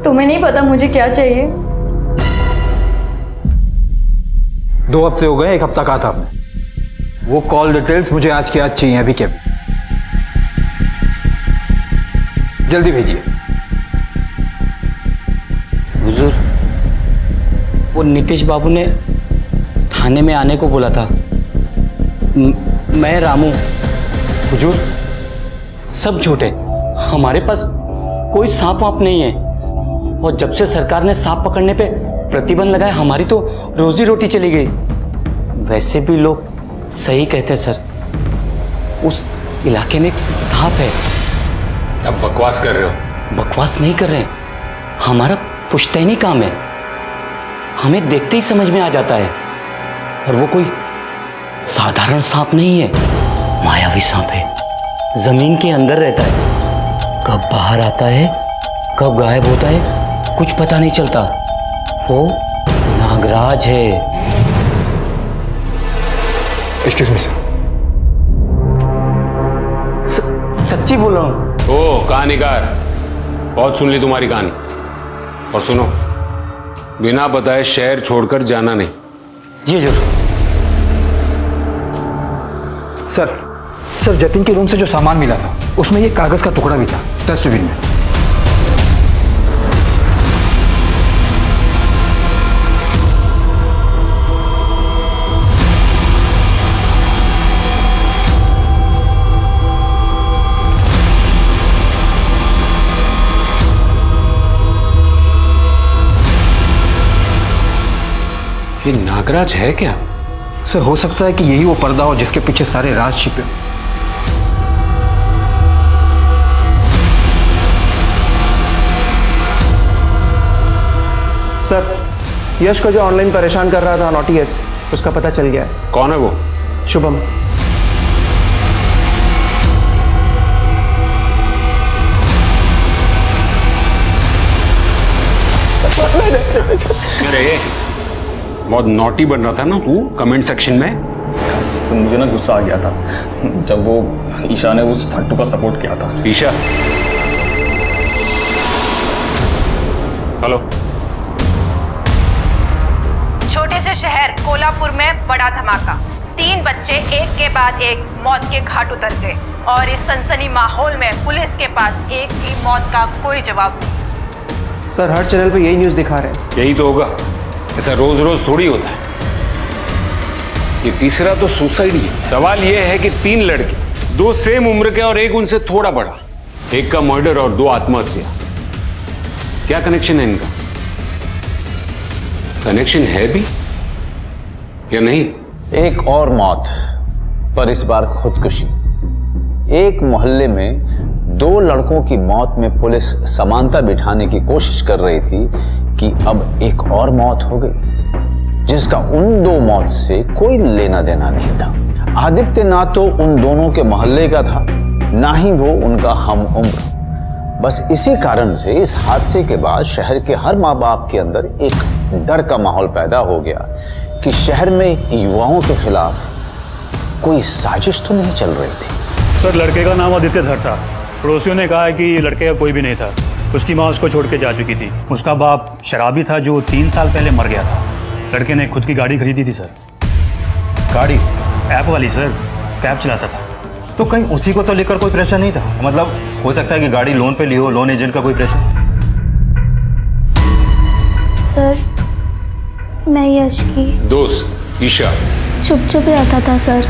तुम्हें नहीं पता मुझे क्या चाहिए? 2 हफ्ते हो गए, 1 हफ्ता कहा था आपने। वो कॉल डिटेल्स मुझे आज की आज चाहिए, अभी के अभी। जल्दी भेजिए। हुजूर, वो नीतीश बाबू ने थाने में आने को बोला था। मैं रामू। हुजूर, सब झूठे। हमारे पास कोई सांप वाप नहीं है, और जब से सरकार ने सांप पकड़ने पे प्रतिबंध लगाया, हमारी तो रोजी रोटी चली गई। वैसे भी लोग सही कहते सर, उस इलाके में एक सांप है। अब बकवास कर रहे हो? बकवास नहीं कर रहे हैं, हमारा पुश्तैनी काम है। हमें देखते ही समझ में आ जाता है। और वो कोई साधारण सांप नहीं है, मायावी सांप है। जमीन के अंदर रहता है कब बाहर आता है, कब गायब होता है, कुछ पता नहीं चलता। वो नागराज है। Excuse me sir. सच्ची बोल रहा हूँ। ओ कहानीकार, बहुत सुन ली तुम्हारी कहानी। और सुनो, बिना बताए शहर छोड़कर जाना नहीं। जी जरूर। सर जतिन के रूम से जो सामान मिला था उसमें ये कागज का टुकड़ा भी था, डस्टबिन में। ये नागराज है क्या? सर हो सकता है कि यही वो पर्दा हो जिसके पीछे सारे राज छिपे। सर, यश को जो ऑनलाइन परेशान कर रहा था नॉटी यस, उसका पता चल गया है। कौन है वो? शुभम। अरे बहुत नॉटी बन रहा था ना तू कमेंट सेक्शन में। तो मुझे ना गुस्सा आ गया था जब वो ईशा ने उस फट्टू का सपोर्ट किया था। ईशा? हेलो। छोटे से शहर कोल्हापुर में बड़ा धमाका। 3 बच्चे एक के बाद एक मौत के घाट उतर गए और इस सनसनी माहौल में पुलिस के पास एक भी मौत का कोई जवाब नहीं। सर हर चैनल पे यही न्यूज़ दिखा रहे हैं। यही तो होगा, ऐसा रोज रोज थोड़ी होता है। ये तीसरा तो सुसाइड ही है। सवाल ये है कि 3 लड़के, 2 सेम उम्र के और एक उनसे थोड़ा बड़ा, एक का मर्डर और 2 आत्महत्या। क्या कनेक्शन है इनका? कनेक्शन है भी या नहीं? एक और मौत, पर इस बार खुदकुशी। एक मोहल्ले में 2 लड़कों की मौत में पुलिस समानता बिठाने की कोशिश कर रही थी कि अब एक और मौत हो गई जिसका उन 2 मौत से कोई लेना देना नहीं था। आदित्य ना तो उन दोनों के मोहल्ले का था, ना ही वो उनका हम उम्र। बस इसी कारण से इस हादसे के बाद शहर के हर माँ बाप के अंदर एक डर का माहौल पैदा हो गया कि शहर में युवाओं के खिलाफ कोई साजिश तो नहीं चल रही थी। सर लड़के का नाम आदित्य धर था। पड़ोसियों ने कहा है कि लड़के का कोई भी नहीं था। उसकी माँ उसको छोड़ के जा चुकी थी। उसका बाप शराबी था जो 3 साल पहले मर गया था। लड़के ने खुद की गाड़ी खरीदी थी सर। गाड़ी? ऐप वाली सर, कैब चलाता था। तो कहीं उसी को तो लेकर कोई प्रेशर नहीं था? मतलब हो सकता है कि गाड़ी लोन पे ली हो, लोन एजेंट का कोई प्रेशर? सर मैं यश की दोस्त ईशा। चुप रहता था सर,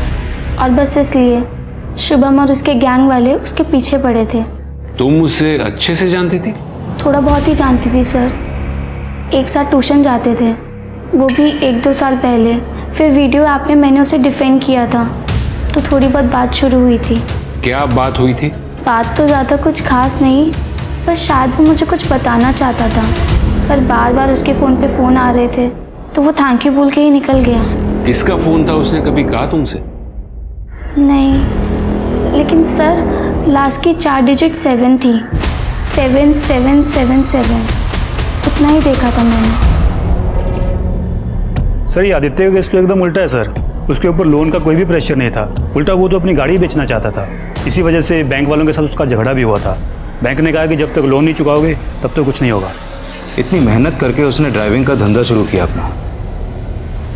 और बस इसलिए शुभम और उसके गैंग वाले उसके पीछे पड़े थे। तुम उसे अच्छे से जानती थी? थोड़ा बहुत ही जानती थी सर। एक साथ ट्यूशन जाते थे, वो भी 1-2 साल पहले। फिर वीडियो ऐप में मैंने उसे डिफेंड किया था, तो थोड़ी बहुत बात शुरू हुई थी। क्या बात हुई थी? बात तो ज़्यादा कुछ खास नहीं, बस शायद वो मुझे कुछ बताना चाहता था, पर बार बार उसके फ़ोन पे फ़ोन आ रहे थे तो वो थैंक यू बोल के ही निकल गया। किसका फ़ोन था? उसने कभी कहा तुमसे? नहीं, लेकिन सर लास्ट की 4 डिजिट 7 थी, 7777। उतना ही देखा था मैंने। सर ये आदित्य का केस तो एकदम उल्टा है सर। उसके ऊपर लोन का कोई भी प्रेशर नहीं था, उल्टा वो तो अपनी गाड़ी बेचना चाहता था। इसी वजह से बैंक वालों के साथ उसका झगड़ा भी हुआ था। बैंक ने कहा कि जब तक लोन नहीं चुकाओगे तब तक कुछ नहीं होगा। इतनी मेहनत करके उसने ड्राइविंग का धंधा शुरू किया अपना,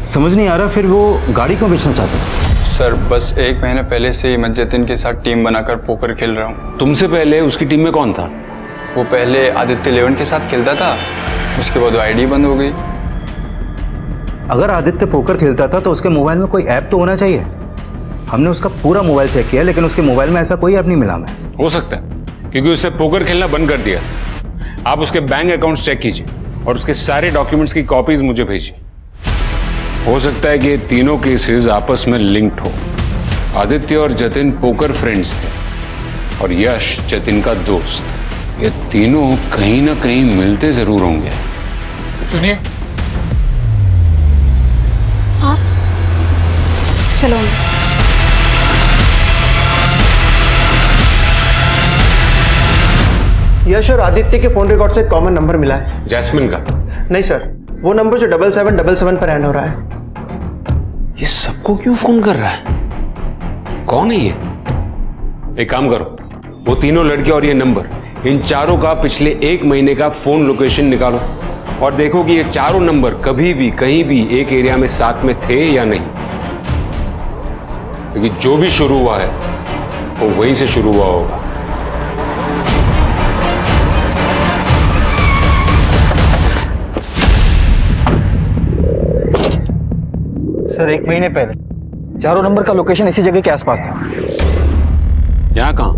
समझ नहीं आ रहा फिर वो गाड़ी क्यों बेचना चाहता है? सर बस 1 महीने पहले से मैं जतिन के साथ टीम बनाकर पोकर खेल रहा हूँ। तुमसे पहले उसकी टीम में कौन था? वो पहले आदित्य 11 के साथ खेलता था, उसके बाद आईडी बंद हो गई। अगर आदित्य पोकर खेलता था तो उसके मोबाइल में कोई ऐप तो होना चाहिए। हमने उसका पूरा मोबाइल चेक किया लेकिन उसके मोबाइल में ऐसा कोई ऐप नहीं मिला हमें। हो सकता है क्योंकि उससे पोकर खेलना बंद कर दिया। आप उसके बैंक अकाउंट्स चेक कीजिए और उसके सारे डॉक्यूमेंट्स की कॉपीज मुझे भेजिए। हो सकता है कि ये तीनों केसेस आपस में लिंक्ड हो। आदित्य और जतिन पोकर फ्रेंड्स थे और यश जतिन का दोस्त। ये तीनों कहीं ना कहीं मिलते जरूर होंगे। सुनिए, चलो यश और आदित्य के फोन रिकॉर्ड से एक कॉमन नंबर मिला है। जैस्मिन का? नहीं सर, वो नंबर जो 7777 पर एंड हो रहा है। ये सबको क्यों फोन कर रहा है? कौन है ये? एक काम करो, वो तीनों लड़के और ये नंबर, इन चारों का पिछले 1 महीने का फोन लोकेशन निकालो और देखो कि ये चारों नंबर कभी भी कहीं भी एक एरिया में साथ में थे या नहीं। क्योंकि जो भी शुरू हुआ है वो वहीं से शुरू हुआ होगा। सर 1 महीने पहले चारों नंबर का लोकेशन इसी जगह के आसपास था। यहाँ कहाँ?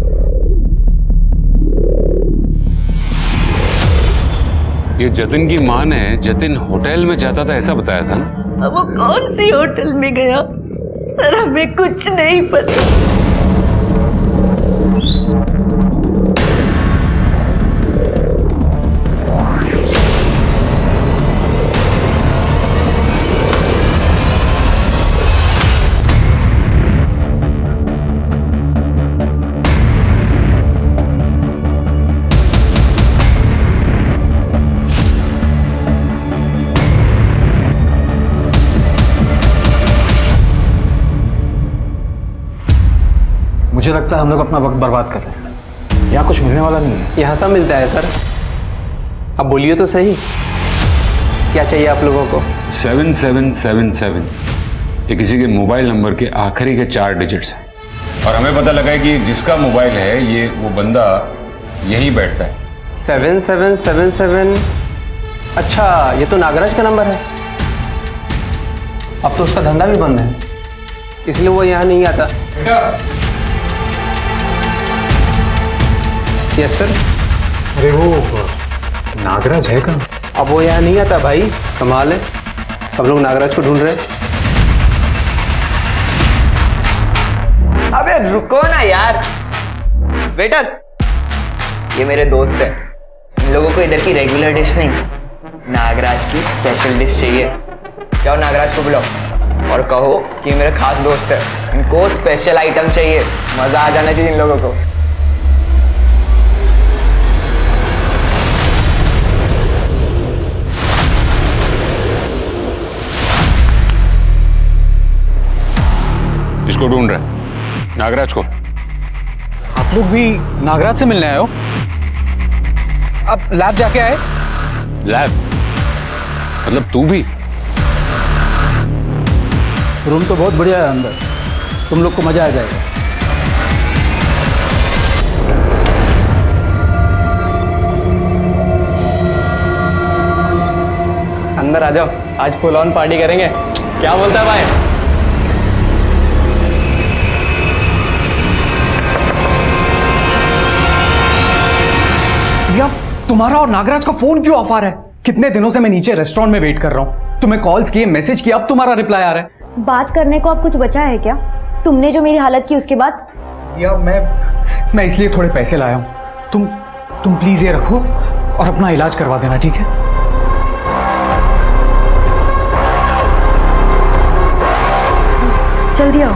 ये जतिन की मां ने जतिन होटल में जाता था ऐसा बताया था ना? अब वो कौन सी होटल में गया सर, हमें कुछ नहीं पता। मुझे लगता है हम लोग अपना वक्त बर्बाद कर रहे हैं। यहाँ कुछ मिलने वाला नहीं है। यहाँ सब मिलता है सर। अब बोलिए तो सही, क्या चाहिए आप लोगों को? 7777 ये किसी के मोबाइल नंबर के आखिरी के 4 डिजिट्स हैं और हमें पता लगा है कि जिसका मोबाइल है ये वो बंदा यहीं बैठता है। 7777। अच्छा, ये तो नागराज का नंबर है। अब तो उसका धंधा भी बंद है, इसलिए वो यहाँ नहीं आता। Yes sir. अरे वो नागराज है कहाँ? अब वो यहाँ नहीं आता भाई, कमाल है, सब लोग नागराज को ढूंढ रहे हैं। अबे रुको ना यार। वेटर, ये मेरे दोस्त है, इन लोगों को इधर की रेगुलर डिश नहीं, नागराज की स्पेशल डिश चाहिए। जाओ नागराज को बुलाओ और कहो कि मेरे खास दोस्त है, इनको स्पेशल आइटम चाहिए। मजा आ जाना चाहिए इन लोगों को। इसको ढूंढ रहा है, नागराज को। आप लोग भी नागराज से मिलने आए हो? अब लैब जाके आए? लैब? मतलब तू भी? रूम तो बहुत बढ़िया है अंदर, तुम लोग को मजा आ जाएगा। अंदर आ जाओ, आज फुल ऑन पार्टी करेंगे। क्या बोलता है भाई? भैया, तुम्हारा और नागराज का फोन क्यों ऑफ आ रहा है? कितने दिनों से मैं नीचे रेस्टोरेंट में वेट कर रहा हूँ, तुम्हें कॉल्स किए, मैसेज किया, अब तुम्हारा रिप्लाई आ रहा है। बात करने को अब कुछ बचा है क्या? तुमने जो मेरी हालत की उसके बाद? या मैं इसलिए थोड़े पैसे लाया हूँ, तुम प्लीज ये रखो और अपना इलाज करवा देना, ठीक है? जल्दी आओ।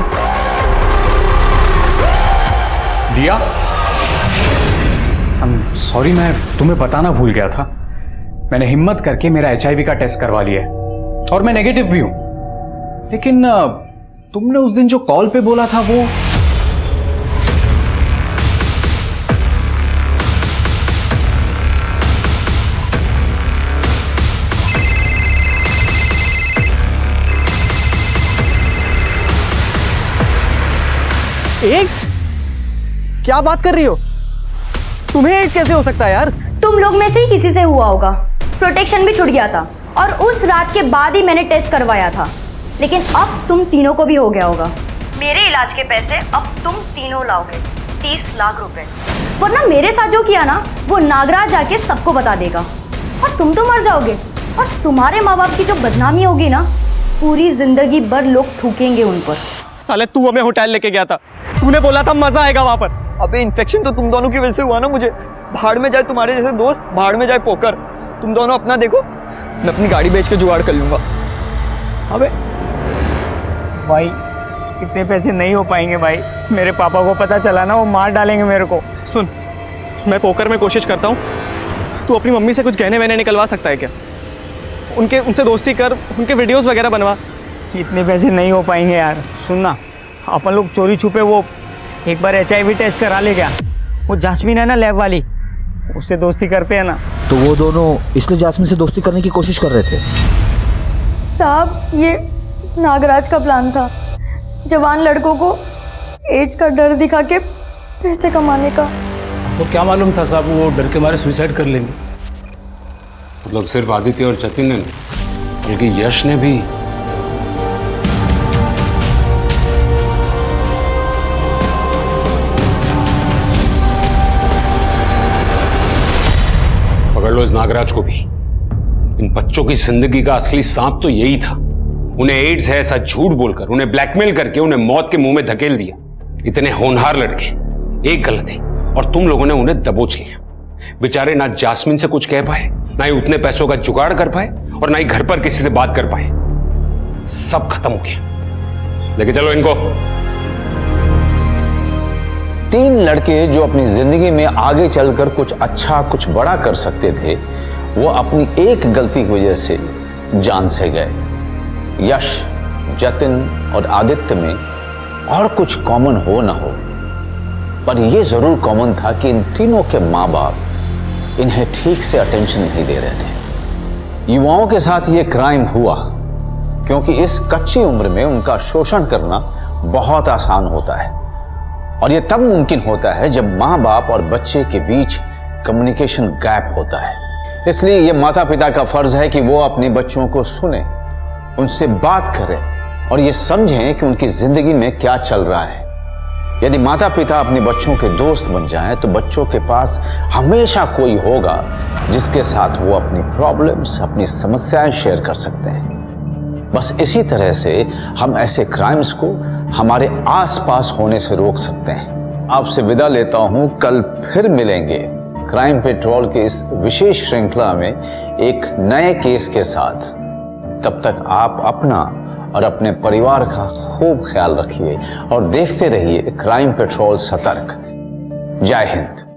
दिया, सॉरी, मैं तुम्हें बताना भूल गया था। मैंने हिम्मत करके मेरा HIV का टेस्ट करवा लिया है और मैं नेगेटिव भी हूं, लेकिन तुमने उस दिन जो कॉल पे बोला था वो एड्स? क्या बात कर रही हो? तुम्हें एड्स कैसे हो सकता है यार? तुम लोग में से ही किसी से हुआ होगा। प्रोटेक्शन भी छूट गया था और उस रात के बाद ही मैंने टेस्ट करवाया था, लेकिन अब तुम तीनों को भी हो गया होगा। मेरे इलाज के पैसे अब तुम तीनों लाओगे, 30 लाख रुपए। वरना मेरे साथ जो किया ना वो नागराज आके सबको बता देगा और तुम तो मर जाओगे और तुम्हारे माँ बाप की जो बदनामी होगी ना, पूरी जिंदगी भर लोग थूकेंगे उन पर। साले तू हमें होटल लेके गया था, तूने बोला था मजा आएगा वहां पर। अबे इन्फेक्शन तो तुम दोनों की वजह से हुआ ना मुझे। भाड़ में जाए तुम्हारे जैसे दोस्त, भाड़ में जाए पोकर। तुम दोनों अपना देखो, मैं अपनी गाड़ी बेच के जुगाड़ कर लूंगा। अबे भाई, इतने पैसे नहीं हो पाएंगे भाई। मेरे पापा को पता चला ना, वो मार डालेंगे मेरे को। सुन, मैं पोकर में कोशिश करता हूँ, तू अपनी मम्मी से कुछ गहने वहने निकलवा सकता है क्या? उनसे दोस्ती कर, उनके वीडियोस वगैरह बनवा। इतने पैसे नहीं हो पाएंगे यार। सुनना, अपन लोग चोरी छुपे वो एक बार HIV टेस्ट करा ले क्या? वो जास्मीन है ना लैब वाली, उससे दोस्ती करते हैं ना। तो वो दोनों इसलिए जास्मीन से दोस्ती करने की कोशिश कर रहे थे? साहब, ये नागराज का प्लान था, जवान लड़कों को एड्स का डर दिखा के पैसे कमाने का। तो क्या मालूम था साहब, वो डर के मारे सुसाइड कर लेंगे। मतलब सिर्फ आदित्य और जतिन ने नहीं, बल्कि यश ने भी। पकड़ लो इस नागराज को भी। इन बच्चों की जिंदगी का असली सांप तो यही था। उन्हें एड्स है ऐसा झूठ बोलकर, उन्हें ब्लैकमेल करके उन्हें मौत के मुंह में धकेल दिया। इतने होनहार लड़के, एक गलती और तुम लोगों ने उन्हें दबोच लिया। बेचारे ना जास्मिन से कुछ कह पाए, ना ही उतने पैसों का जुगाड़ कर पाए, और ना ही घर पर किसी से बात कर पाए। सब खत्म हो गया। लेके चलो इनको। 3 लड़के जो अपनी जिंदगी में आगे चलकर कुछ अच्छा कुछ बड़ा कर सकते थे, वो अपनी एक गलती की वजह से जान से गए। यश, जतिन और आदित्य में और कुछ कॉमन हो ना हो, पर यह जरूर कॉमन था कि इन तीनों के माँ बाप इन्हें ठीक से अटेंशन नहीं दे रहे थे। युवाओं के साथ ये क्राइम हुआ क्योंकि इस कच्ची उम्र में उनका शोषण करना बहुत आसान होता है, और यह तब मुमकिन होता है जब माँ बाप और बच्चे के बीच कम्युनिकेशन गैप होता है। इसलिए यह माता पिता का फर्ज है कि वो अपने बच्चों को सुने, उनसे बात करें और ये समझें कि उनकी जिंदगी में क्या चल रहा है। यदि माता पिता अपने बच्चों के दोस्त बन जाएं, तो बच्चों के पास हमेशा कोई होगा जिसके साथ वो अपनी प्रॉब्लम्स, अपनी समस्याएं शेयर कर सकते हैं। बस इसी तरह से हम ऐसे क्राइम्स को हमारे आसपास होने से रोक सकते हैं। आपसे विदा लेता हूं, कल फिर मिलेंगे क्राइम पेट्रोल के इस विशेष श्रृंखला में एक नए केस के साथ। तब तक आप अपना और अपने परिवार का खूब ख्याल रखिए और देखते रहिए क्राइम पेट्रोल सतर्क। जय हिंद।